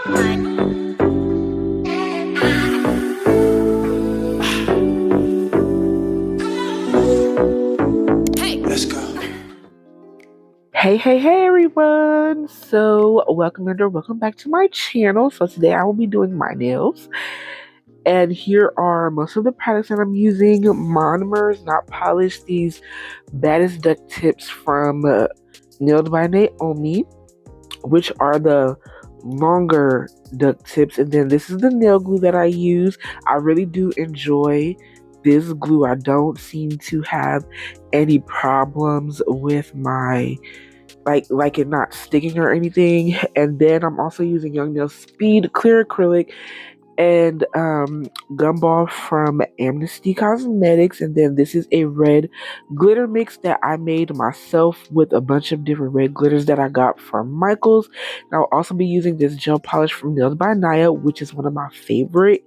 Hey everyone. So welcome back to my channel. So today I will be doing my nails. And here are most of the products that I'm using. Monomers, not polished. These baddest duck tips from Nailed by Naomi, which are the longer duck tips. And then this is the nail glue that I use. I really do enjoy this glue. I don't seem to have any problems with my like it not sticking or anything. And then I'm also using Young Nail Speed Clear Acrylic and Gumball from Amnesty Cosmetics. And then this is a red glitter mix that I made myself with a bunch of different red glitters that I got from Michaels. And I'll also be using this gel polish from Nailed by Naya, which is one of my favorite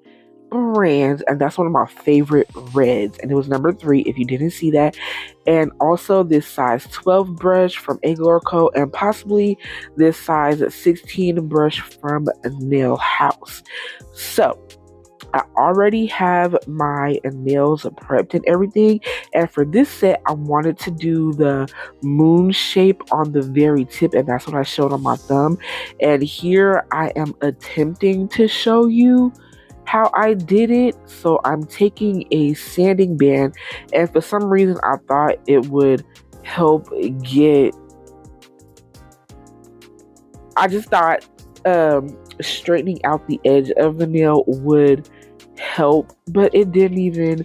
brands, and that's one of my favorite reds, and it was number 3 if you didn't see that. And also this size 12 brush from Angler Co, and possibly this size 16 brush from Nail House. So I already have my nails prepped and everything, and for this set I wanted to do the moon shape on the very tip, and that's what I showed on my thumb. And here I am attempting to show you how I did it. So I'm taking a sanding band, and for some reason I thought it would help get, I just thought straightening out the edge of the nail would help, but it didn't even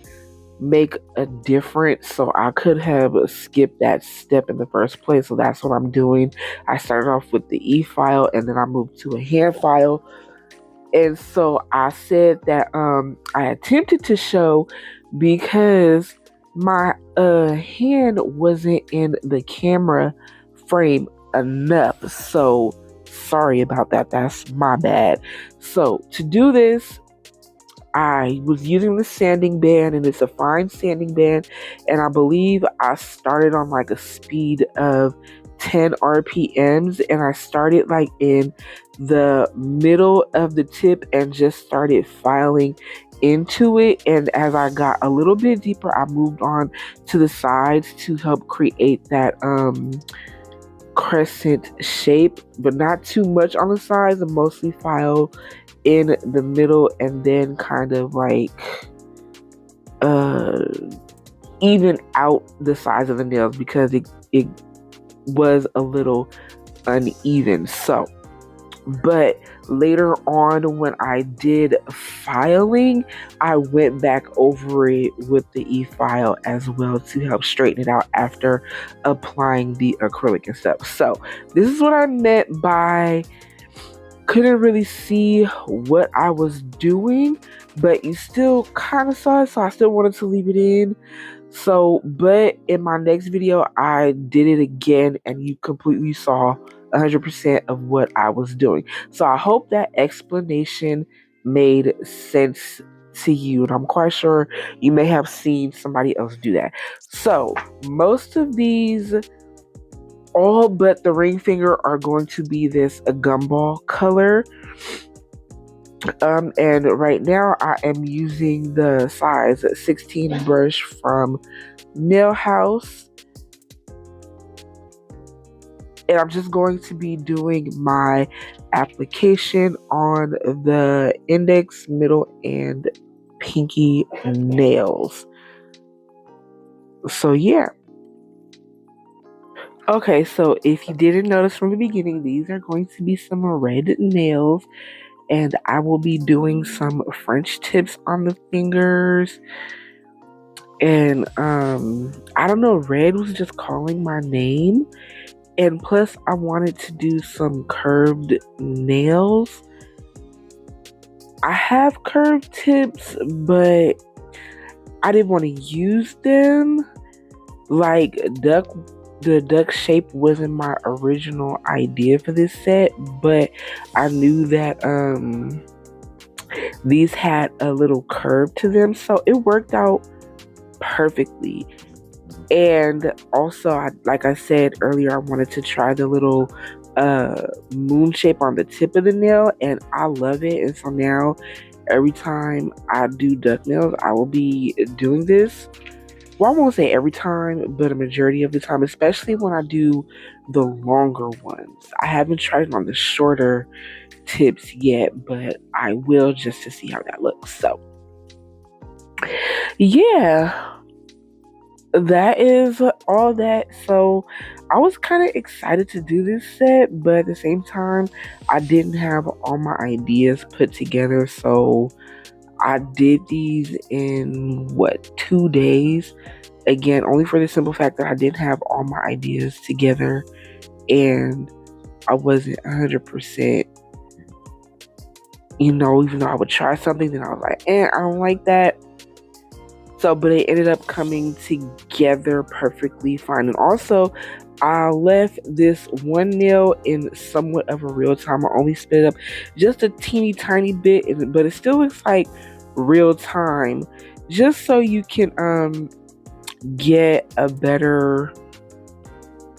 make a difference. So I could have skipped that step in the first place. So that's what I'm doing. I started off with the e-file, and then I moved to a hand file. And so I said that I attempted to show because my hand wasn't in the camera frame enough. So sorry about that. That's my bad. So to do this, I was using the sanding band, and it's a fine sanding band. And I believe I started on like a speed of 10 RPMs, and I started like in the middle of the tip and just started filing into it. And as I got a little bit deeper, I moved on to the sides to help create that crescent shape, but not too much on the sides, and mostly file in the middle, and then kind of like even out the size of the nails because it was a little uneven. So but later on when I did filing, I went back over it with the e-file as well to help straighten it out after applying the acrylic and stuff. So this is what I meant by couldn't really see what I was doing, but you still kind of saw it, so I still wanted to leave it in. So, but in my next video, I did it again, and you completely saw 100% of what I was doing. So I hope that explanation made sense to you, and I'm quite sure you may have seen somebody else do that. So most of these, all but the ring finger, are going to be this a gumball color. And right now I am using the size 16 brush from Nail House. And I'm just going to be doing my application on the index, middle, and pinky nails. So yeah. Okay, so if you didn't notice from the beginning, these are going to be some red nails. And I will be doing some French tips on the fingers. And I don't know, red was just calling my name. And plus I wanted to do some curved nails. I have curved tips, but I didn't want to use them. Like the duck shape wasn't my original idea for this set, but I knew that these had a little curve to them, so it worked out perfectly. And also, like I said earlier, I wanted to try the little moon shape on the tip of the nail, and I love it. And so now every time I do duck nails, I will be doing this. Well, I won't say every time, but a majority of the time, especially when I do the longer ones. I haven't tried it on the shorter tips yet, but I will, just to see how that looks. So yeah, that is all that. So I was kind of excited to do this set, but at the same time, I didn't have all my ideas put together. So I did these in 2 days. Again, only for the simple fact that I didn't have all my ideas together and I wasn't 100%, even though I would try something, then I was like, I don't like that. So, but it ended up coming together perfectly fine. And also, I left this one nail in somewhat of a real time. I only sped it up just a teeny tiny bit, but it still looks like real time, just so you can get a better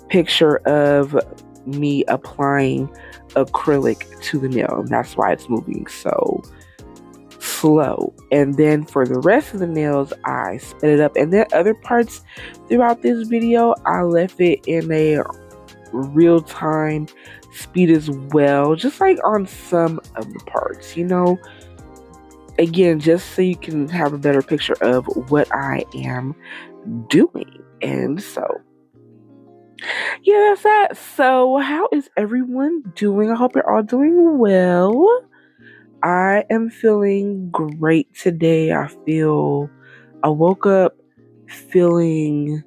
picture of me applying acrylic to the nail. And that's why it's moving so slow. And then for the rest of the nails, I sped it up. And then other parts throughout this video, I left it in a real time speed as well, just like on some of the parts, again, just so you can have a better picture of what I am doing. And so yeah, that's that. So how is everyone doing? I hope you're all doing well. I am feeling great today. I woke up feeling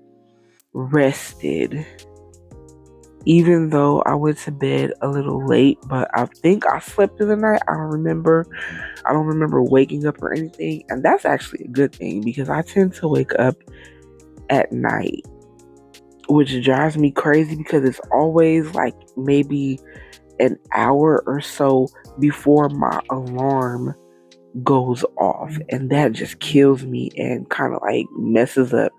rested, even though I went to bed a little late, but I think I slept through the night. I don't remember waking up or anything, and that's actually a good thing because I tend to wake up at night, which drives me crazy because it's always like maybe an hour or so before my alarm goes off, and that just kills me and kind of like messes up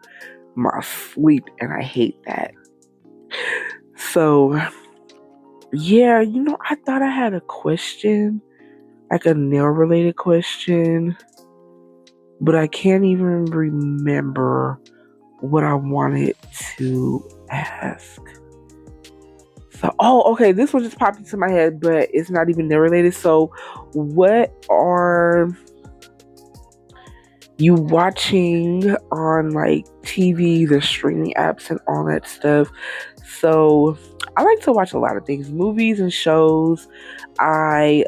my sleep, and I hate that. So yeah, I thought I had a question, like a nail related question, but I can't even remember what I wanted to ask. So, okay, this one just popped into my head, but it's not even nail related. So, what are you watching on like TV, the streaming apps and all that stuff? So, I like to watch a lot of things, movies and shows. I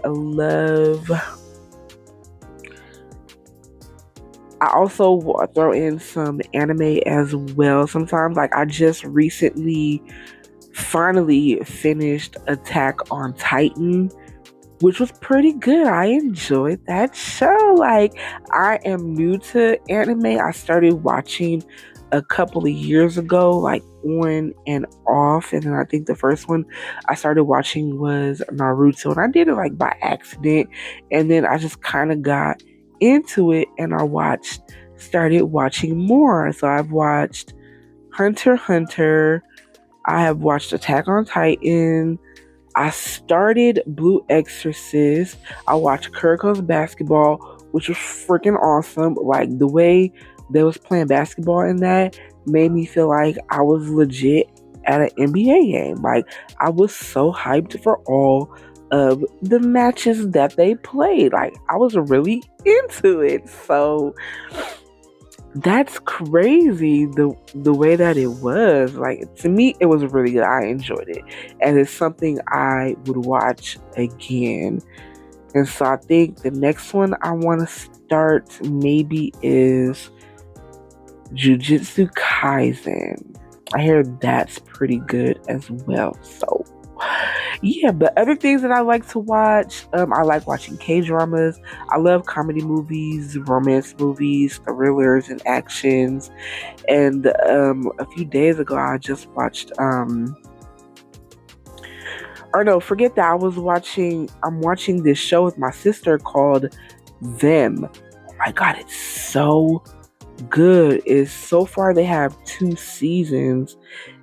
also throw in some anime as well sometimes. Like I just recently finally finished Attack on Titan, which was pretty good. I enjoyed that show. Like, I am new to anime. I started watching a couple of years ago, like on and off. And then I think the first one I started watching was Naruto. And I did it like by accident. And then I just kind of got into it and started watching more. So I've watched Hunter x Hunter. I have watched Attack on Titan. I started Blue Exorcist. I watched Kuriko's basketball, which was freaking awesome. Like the way they was playing basketball in that made me feel like I was legit at an NBA game. Like I was so hyped for all of the matches that they played. Like I was really into it. So that's crazy, the way that it was. Like, to me, it was really good. I enjoyed it. And it's something I would watch again. And so I think the next one I want to start maybe is Jujutsu Kaisen. I hear that's pretty good as well. So yeah, but other things that I like to watch, I like watching K-dramas. I love comedy movies, romance movies, thrillers, and actions. And a few days ago, I just watched, forget that. I'm watching this show with my sister called Them. Oh my God, it's so good. So far, they have 2 seasons.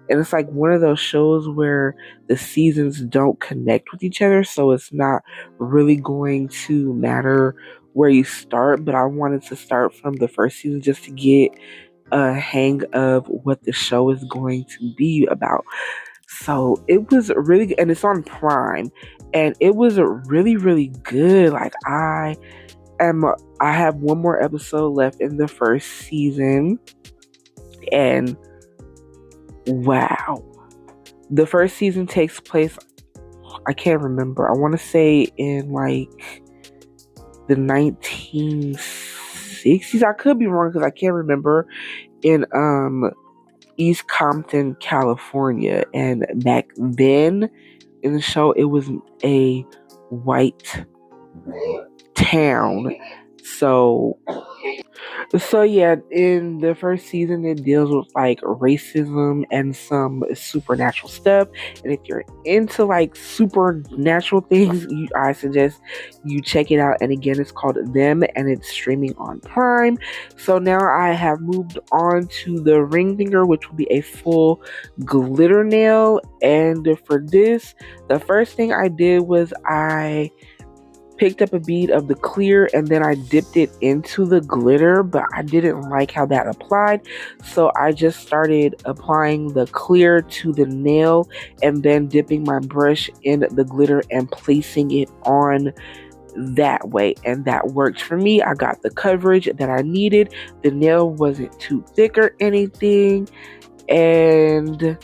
And it's like one of those shows where the seasons don't connect with each other, so it's not really going to matter where you start. But I wanted to start from the first season just to get a hang of what the show is going to be about. So it was really good, and it's on Prime, and it was really, really good. Like I have one more episode left in the first season, and wow, the first season takes place, I can't remember, I want to say in like the 1960s. I could be wrong because I can't remember. In East Compton, California. And back then in the show, it was a white town. So yeah, in the first season, it deals with like racism and some supernatural stuff. And if you're into like supernatural things, I suggest you check it out. And again, it's called Them, and it's streaming on Prime. So now I have moved on to the ring finger, which will be a full glitter nail. And for this, the first thing I did was I picked up a bead of the clear and then I dipped it into the glitter, but I didn't like how that applied, so I just started applying the clear to the nail and then dipping my brush in the glitter and placing it on that way, and that worked for me. I got the coverage that I needed. The nail wasn't too thick or anything, and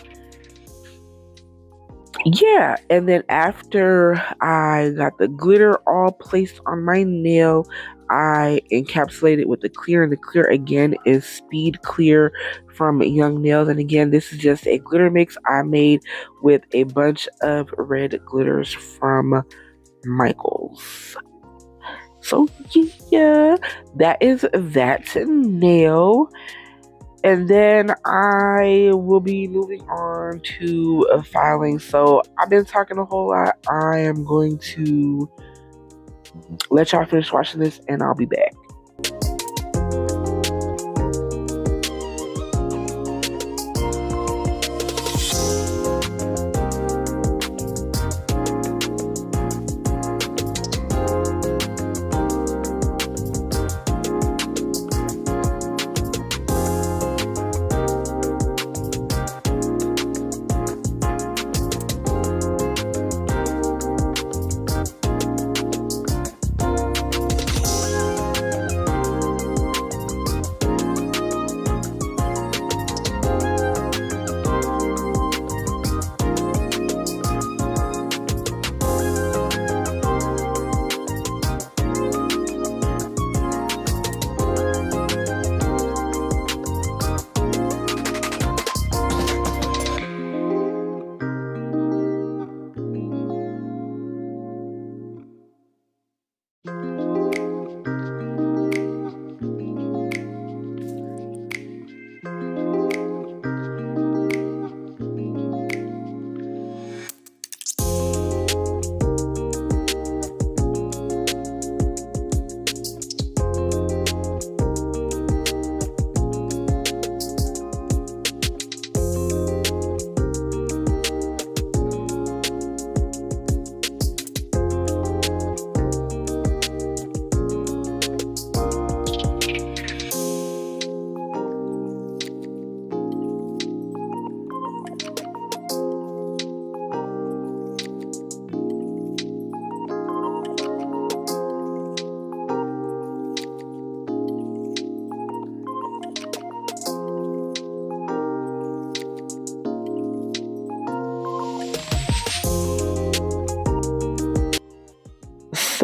yeah, and then after I got the glitter all placed on my nail, I encapsulated it with the clear, and the clear again is Speed Clear from Young Nails. And again, this is just a glitter mix I made with a bunch of red glitters from Michaels. So yeah, that is that nail. And then I will be moving on to filing. So I've been talking a whole lot. I am going to let y'all finish watching this, and I'll be back.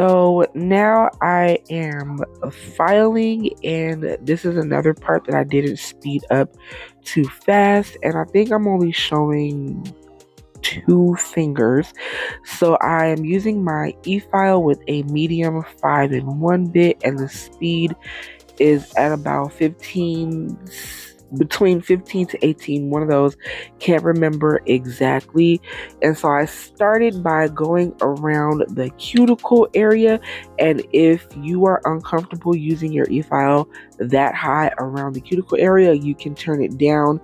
So now I am filing, and this is another part that I didn't speed up too fast, and I think I'm only showing 2 fingers. So I am using my e-file with a medium 5-in-1 bit, and the speed is at about 15, between 15 to 18, one of those, can't remember exactly. And so I started by going around the cuticle area, and if you are uncomfortable using your e-file that high around the cuticle area, you can turn it down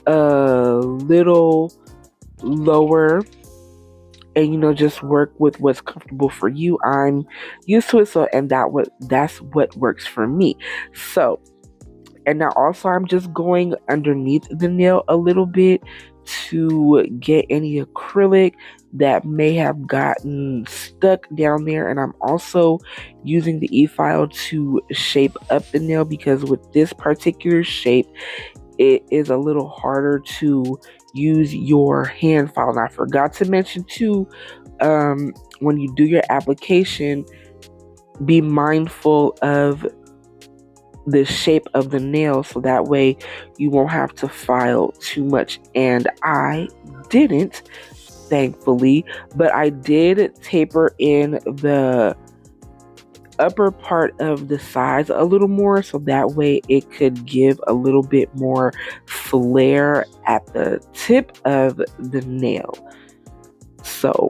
a little lower and just work with what's comfortable for you. I'm used to it, so and that's what works for me. So, and now also I'm just going underneath the nail a little bit to get any acrylic that may have gotten stuck down there. And I'm also using the e-file to shape up the nail, because with this particular shape, it is a little harder to use your hand file. And I forgot to mention too, when you do your application, be mindful of the shape of the nail, so that way you won't have to file too much. And I didn't, thankfully, but I did taper in the upper part of the sides a little more, so that way it could give a little bit more flare at the tip of the nail. So,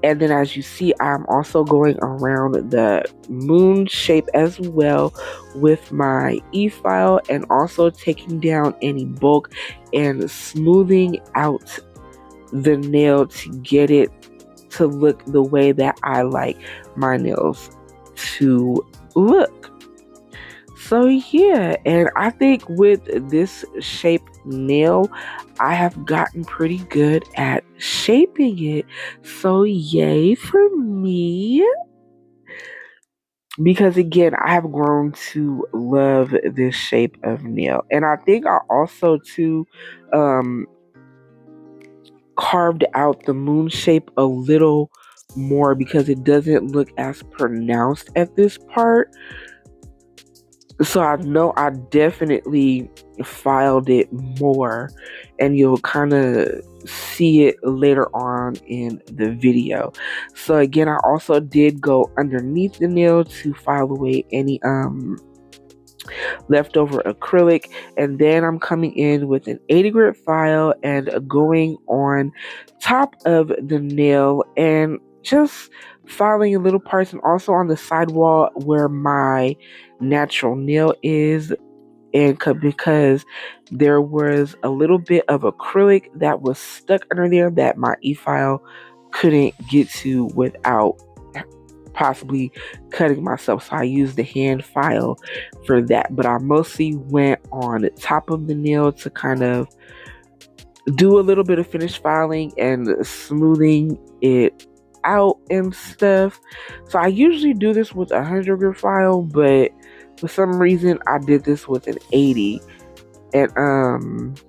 and then as you see, I'm also going around the moon shape as well with my e-file, and also taking down any bulk and smoothing out the nail to get it to look the way that I like my nails to look. So yeah, and I think with this shape nail, I have gotten pretty good at shaping it. So yay for me. Because again, I have grown to love this shape of nail. And I think I also too carved out the moon shape a little more, because it doesn't look as pronounced at this part. So I know I definitely filed it more, and you'll kind of see it later on in the video. So again, I also did go underneath the nail to file away any leftover acrylic, and then I'm coming in with an 80 grit file and going on top of the nail and just filing a little parts, and also on the sidewall where my natural nail is, and because there was a little bit of acrylic that was stuck under there that my e-file couldn't get to without possibly cutting myself, so I used the hand file for that. But I mostly went on the top of the nail to kind of do a little bit of finish filing and smoothing it out and stuff. So I usually do this with 100 grit file, but for some reason I did this with an 80, and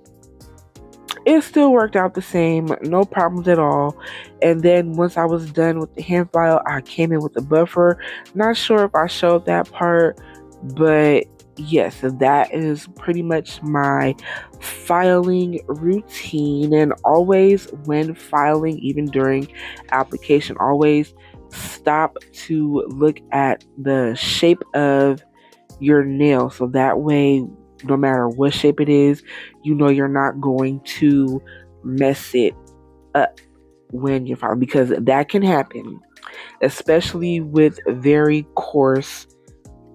it still worked out the same, no problems at all. And then once I was done with the hand file, I came in with the buffer. Not sure if I showed that part, but yes, that is pretty much my filing routine. And always when filing, even during application, always stop to look at the shape of your nail, so that way no matter what shape it is, you're not going to mess it up when you're filing, because that can happen, especially with very coarse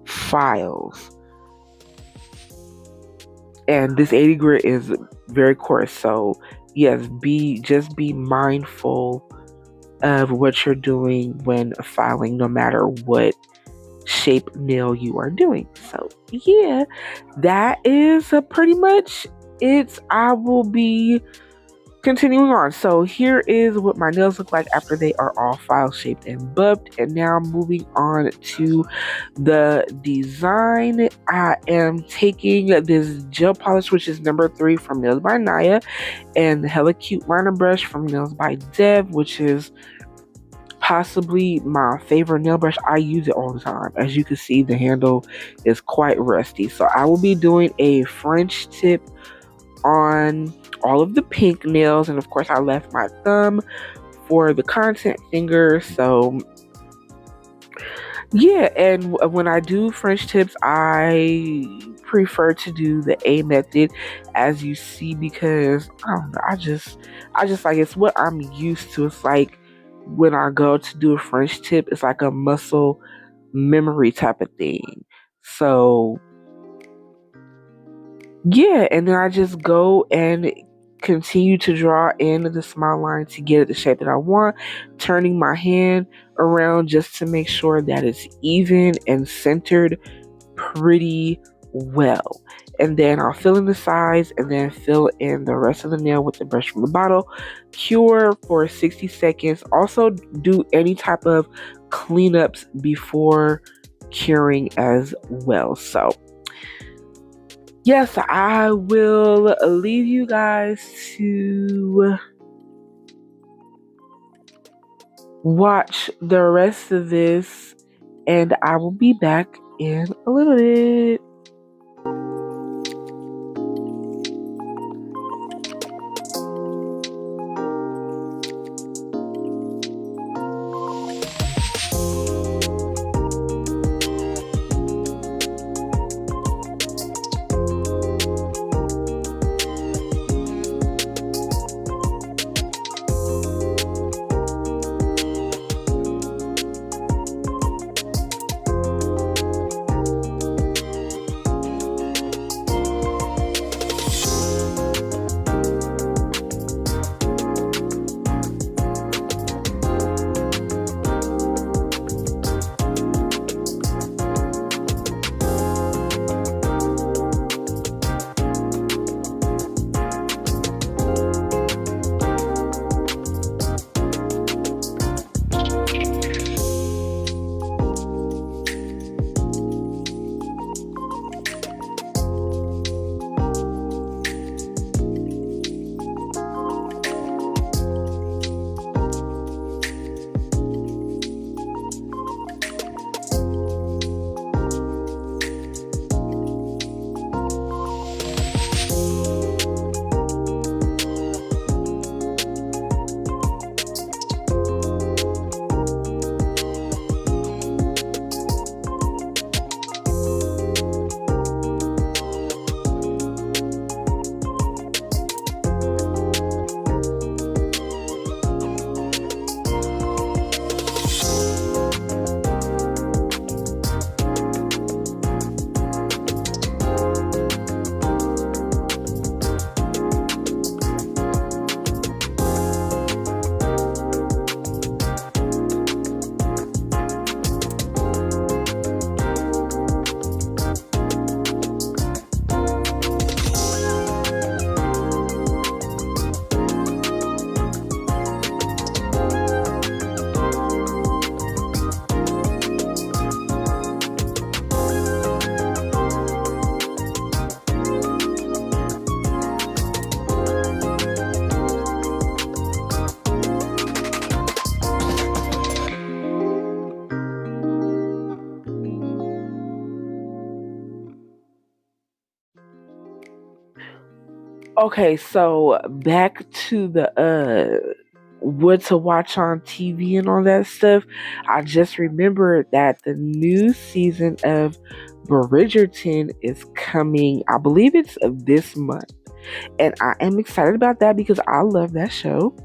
files. And this 80 grit is very coarse, so yes, just be mindful of what you're doing when filing, no matter what shape nail you are doing. So yeah, that is pretty much it. I will be continuing on. So here is what my nails look like after they are all file shaped and bubbed. And now moving on to the design, I am taking this gel polish, which is number 3 from Nails by Naya, and the Hella Cute liner brush from Nails by Dev, which is possibly my favorite nail brush. I use it all the time. As you can see, the handle is quite rusty. So I will be doing a French tip on all of the pink nails, and of course I left my thumb for the content finger. So yeah, and when I do French tips, I prefer to do the A method, as you see, because I don't know, I just like, it's what I'm used to. It's like when I go to do a French tip, it's like a muscle memory type of thing. So yeah, and then I just go and continue to draw in the smile line to get it the shape that I want, turning my hand around just to make sure that it's even and centered pretty well. And then I'll fill in the sides and then fill in the rest of the nail with the brush from the bottle. Cure for 60 seconds. Also do any type of cleanups before curing as well. So yes, I will leave you guys to watch the rest of this, and I will be back in a little bit. Okay, so back to the what to watch on TV and all that stuff. I just remembered that the new season of Bridgerton is coming. I believe it's this month. And I am excited about that because I love that show.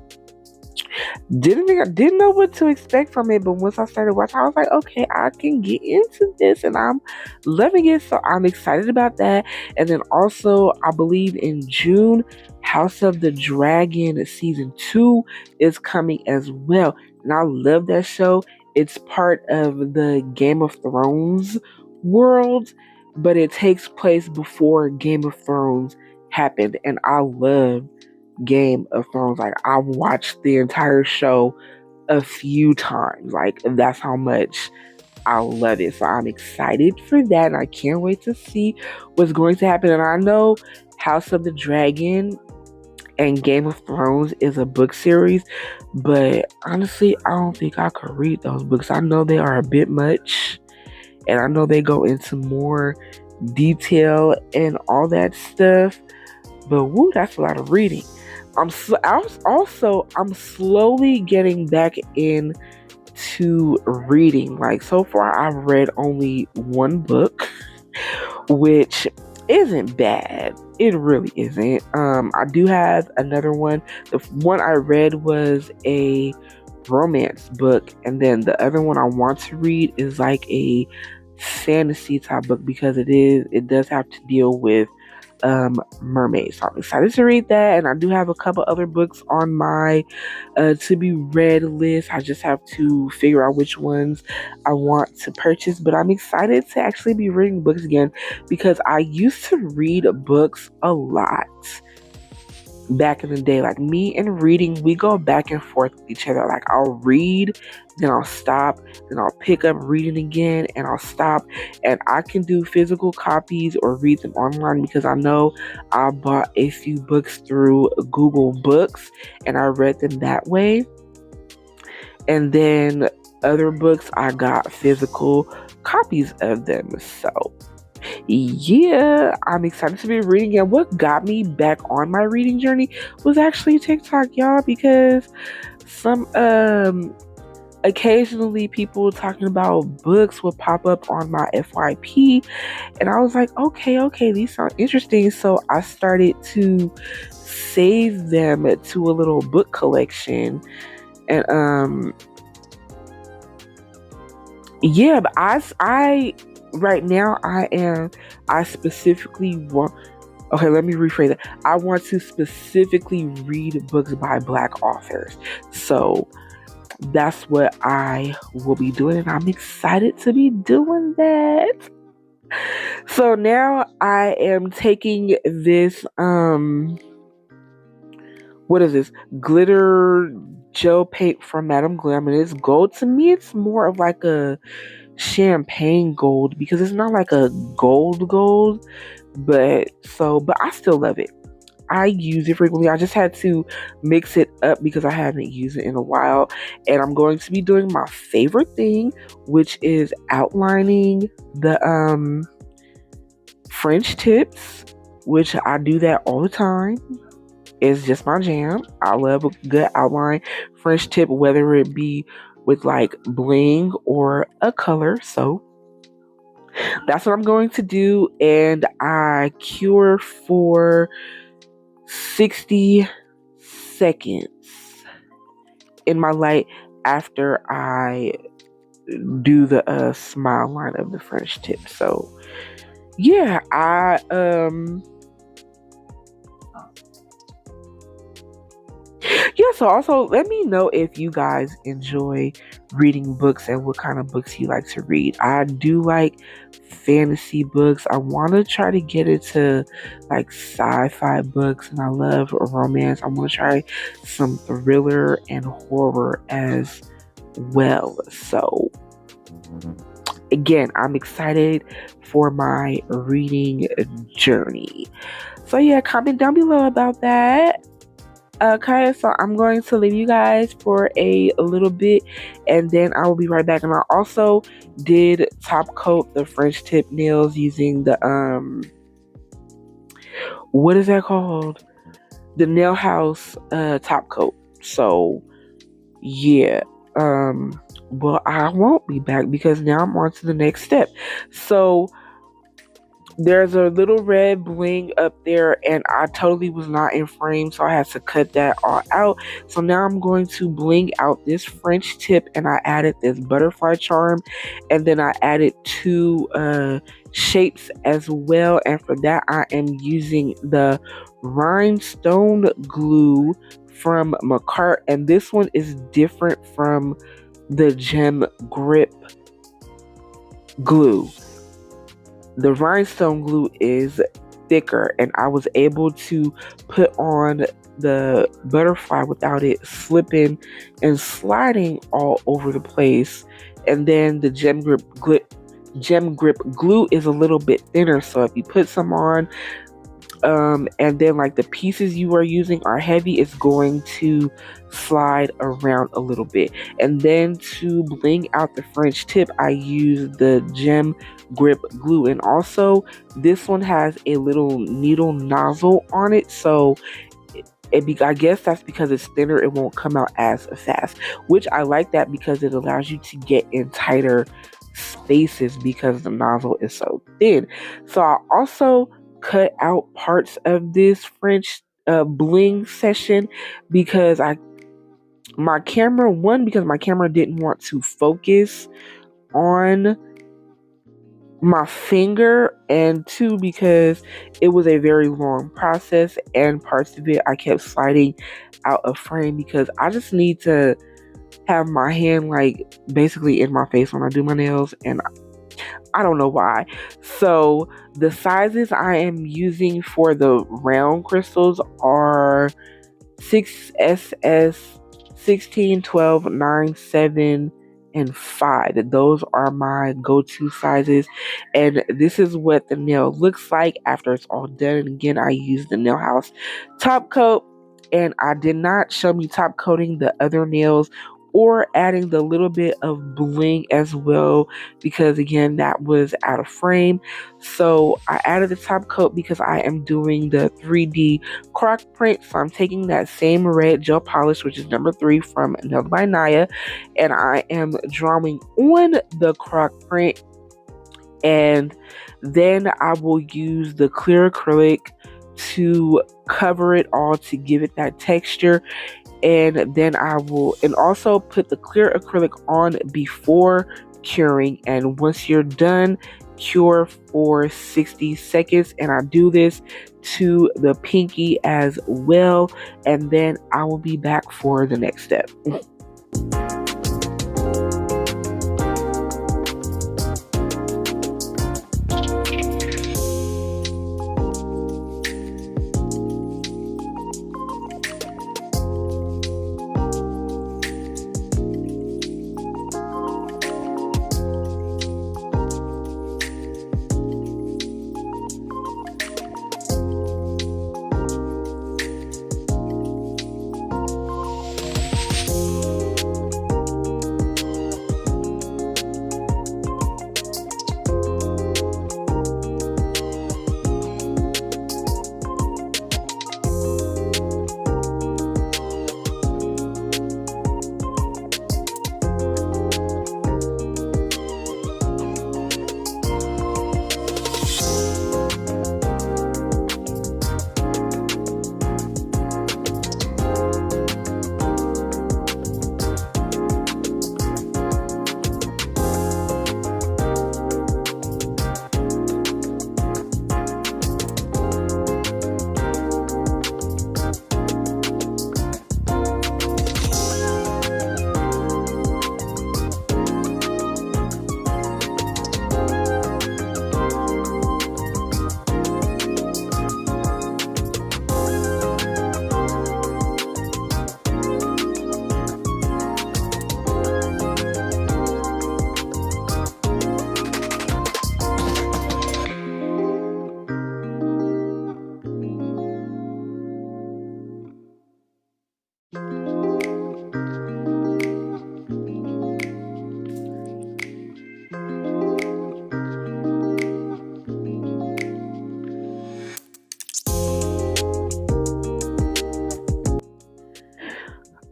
Didn't know what to expect from it, but once I started watching, I was like, okay, I can get into this, and I'm loving it. So I'm excited about that. And then also, I believe in June, House of the Dragon season 2 is coming as well, and I love that show. It's part of the Game of Thrones world, but it takes place before Game of Thrones happened, and I love Game of Thrones. Like, I watched the entire show a few times. Like, that's how much I love it. So I'm excited for that, and I can't wait to see what's going to happen. And I know House of the Dragon and Game of Thrones is a book series, but honestly, I don't think I could read those books. I know they are a bit much, and I know they go into more detail and all that stuff, but woo, that's a lot of reading. I'm slowly getting back into reading. Like, so far I've read only one book, which isn't bad. It really isn't. I do have another one. The one I read was a romance book, and then the other one I want to read is like a fantasy type book because it does have to deal with mermaids. So I'm excited to read that, and I do have a couple other books on my to be read list. I just have to figure out which ones I want to purchase, but I'm excited to actually be reading books again because I used to read books a lot back in the day. Like, me and reading, we go back and forth with each other. Like, I'll read, then I'll stop, then I'll pick up reading again, and I'll stop. And I can do physical copies or read them online because I know I bought a few books through Google Books and I read them that way. And then other books, I got physical copies of them. So yeah, I'm excited to be reading. And what got me back on my reading journey was actually TikTok, y'all, because some occasionally people talking about books would pop up on my FYP, and I was like, okay, these sound interesting. So I started to save them to a little book collection. And yeah, but I right now I specifically want, okay, let me rephrase it. I want to specifically read books by Black authors. So that's what I will be doing, and I'm excited to be doing that. So now I am taking this what is this? Glitter gel paint from Madame Glam, and it's gold. To me, it's more of like a champagne gold because it's not like a gold, but I still love it. I use it frequently. I just had to mix it up because I haven't used it in a while. And I'm going to be doing my favorite thing, which is outlining the French tips, which I do that all the time. It's just my jam. I love a good outline French tip, whether it be with like bling or a color. So that's what I'm going to do. And I cure for 60 seconds in my light after I do the smile line of the French tip. So yeah, so also let me know if you guys enjoy reading books and what kind of books you like to read. I do like fantasy books. I want to try to get into like sci-fi books, and I love romance. I want to try some thriller and horror as well. So again, I'm excited for my reading journey. So yeah, comment down below about that. Okay, so I'm going to leave you guys for a little bit, and then I will be right back. And I also did top coat the French tip nails using the what is that called? The Nail House top coat. So yeah, well, I won't be back because now I'm on to the next step. So there's a little red bling up there, and I totally was not in frame, so I had to cut that all out. So now I'm going to bling out this French tip, and I added this butterfly charm, and then I added two shapes as well. And for that, I am using the Rhinestone Glue from McCart, and this one is different from the Gem Grip glue. The Rhinestone Glue is thicker, and I was able to put on the butterfly without it slipping and sliding all over the place. And then the Gem Grip glue is a little bit thinner, so if you put some on and then like the pieces you are using are heavy, it's going to slide around a little bit. And then to bling out the French tip, I use the Gem Grip glue, and also this one has a little needle nozzle on it, so I guess that's because it's thinner, it won't come out as fast, which I like that because it allows you to get in tighter spaces because the nozzle is so thin. So I also cut out parts of this French bling session because my camera didn't want to focus on my finger, and two, because it was a very long process and parts of it I kept sliding out of frame because I just need to have my hand like basically in my face when I do my nails, and I don't know why. So the sizes I am using for the round crystals are 6SS, 16, 12, 9, 7, and 5. Those are my go-to sizes. And this is what the nail looks like after it's all done. And again, I use the Nail House top coat. And I did not show me top coating the other nails or adding the little bit of bling as well, because again, that was out of frame. So I added the top coat because I am doing the 3D croc print. So I'm taking that same red gel polish, which is number 3 from Nailed by Naya, and I am drawing on the croc print, and then I will use the clear acrylic to cover it all to give it that texture. And then I will, and also put the clear acrylic on before curing. And once you're done, cure for 60 seconds. And I do this to the pinky as well. And then I will be back for the next step.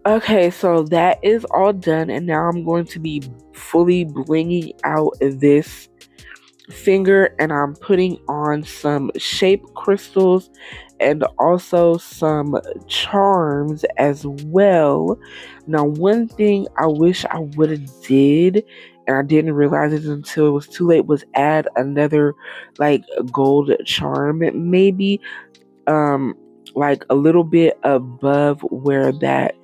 Okay, so that is all done, and now I'm going to be fully blinging out this finger, and I'm putting on some shape crystals and also some charms as well. Now, one thing I wish I would have did, and I didn't realize it until it was too late, was add another like gold charm, maybe like a little bit above where that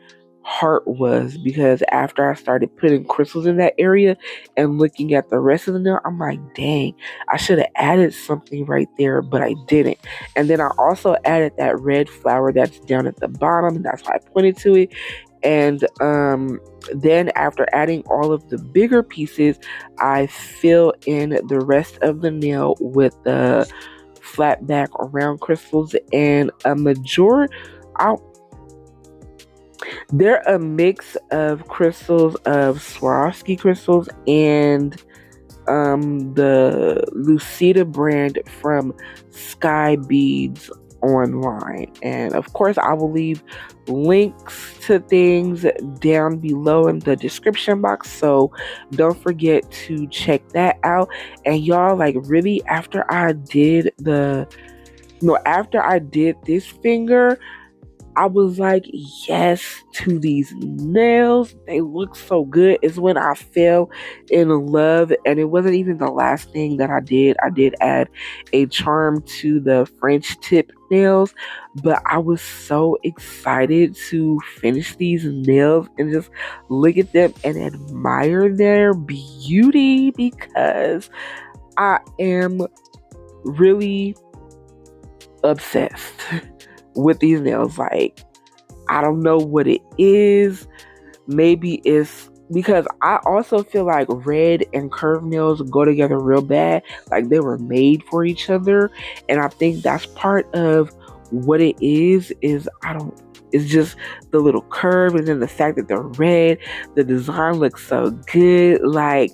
heart was, because after I started putting crystals in that area and looking at the rest of the nail, I'm like, dang, I should have added something right there, but I didn't. And then I also added that red flower that's down at the bottom, and that's why I pointed to it. And then after adding all of the bigger pieces, I fill in the rest of the nail with the flat back or round crystals, and a majority, they're a mix of crystals, of Swarovski crystals, and the Lucida brand from Sky Beads online. And of course, I will leave links to things down below in the description box, so don't forget to check that out. And y'all, like, really, after I did this finger, I was like, yes to these nails. They look so good. It's when I fell in love, and it wasn't even the last thing that I did. I did add a charm to the French tip nails, but I was so excited to finish these nails and just look at them and admire their beauty because I am really obsessed with these nails. Like, I don't know what it is. Maybe it's because I also feel like red and curved nails go together real bad. Like they were made for each other. And I think that's part of what it is I don't it's just the little curve and then the fact that they're red. The design looks so good. Like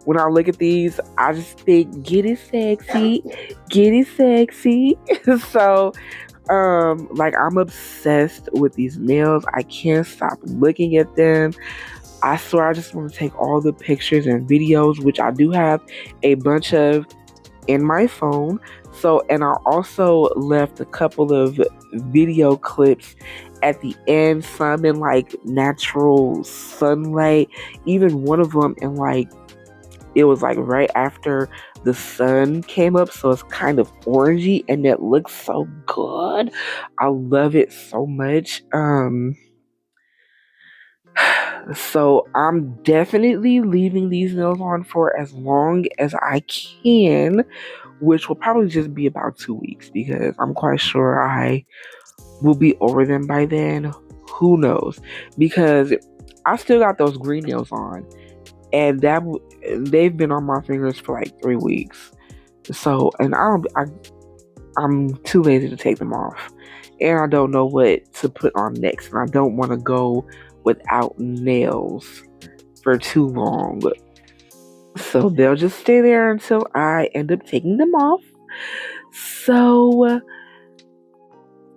when I look at these, I just think get it sexy. Get it sexy. So like I'm obsessed with these nails. I can't stop looking at them. I swear I just want to take all the pictures and videos, which I do have a bunch of in my phone. So, and I also left a couple of video clips at the end, some in like natural sunlight, even one of them in like it was like right after the sun came up, so it's kind of orangey and it looks so good. I love it so much. So I'm definitely leaving these nails on for as long as I can, which will probably just be about 2 weeks because I'm quite sure I will be over them by then. Who knows? Because I still got those green nails on, and they've been on my fingers for like 3 weeks. So, and I'm too lazy to take them off, and I don't know what to put on next, and I don't want to go without nails for too long. So they'll just stay there until I end up taking them off. So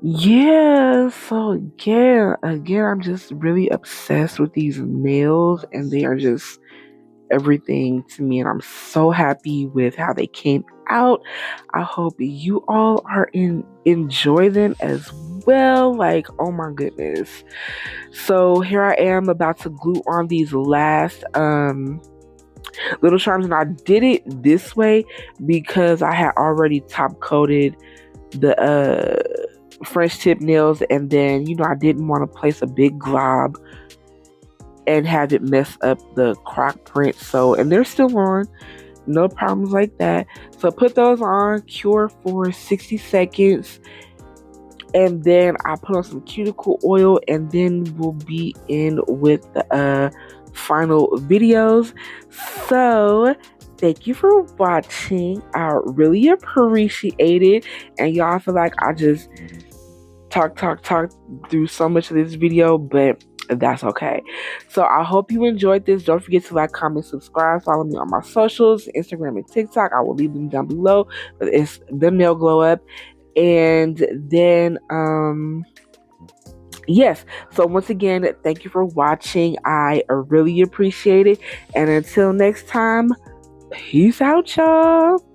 yeah, so again, I'm just really obsessed with these nails, and they are just everything to me, and I'm so happy with how they came out. I hope you all enjoy them as well. Like, oh my goodness. So here I am about to glue on these last little charms, and I did it this way because I had already top coated the French tip nails, and then I didn't want to place a big glob and have it mess up the croc print. So, and they're still on, no problems like that. So put those on, cure for 60 seconds, and then I put on some cuticle oil, and then we'll be in with the final videos. So thank you for watching. I really appreciate it, and y'all feel like I just talk through so much of this video, but that's okay. So I hope you enjoyed this. Don't forget to like, comment, subscribe, follow me on my socials, Instagram and TikTok. I will leave them down below. It's the Nail Glow Up. And then yes, so once again, thank you for watching. I really appreciate it, and until next time, peace out, y'all.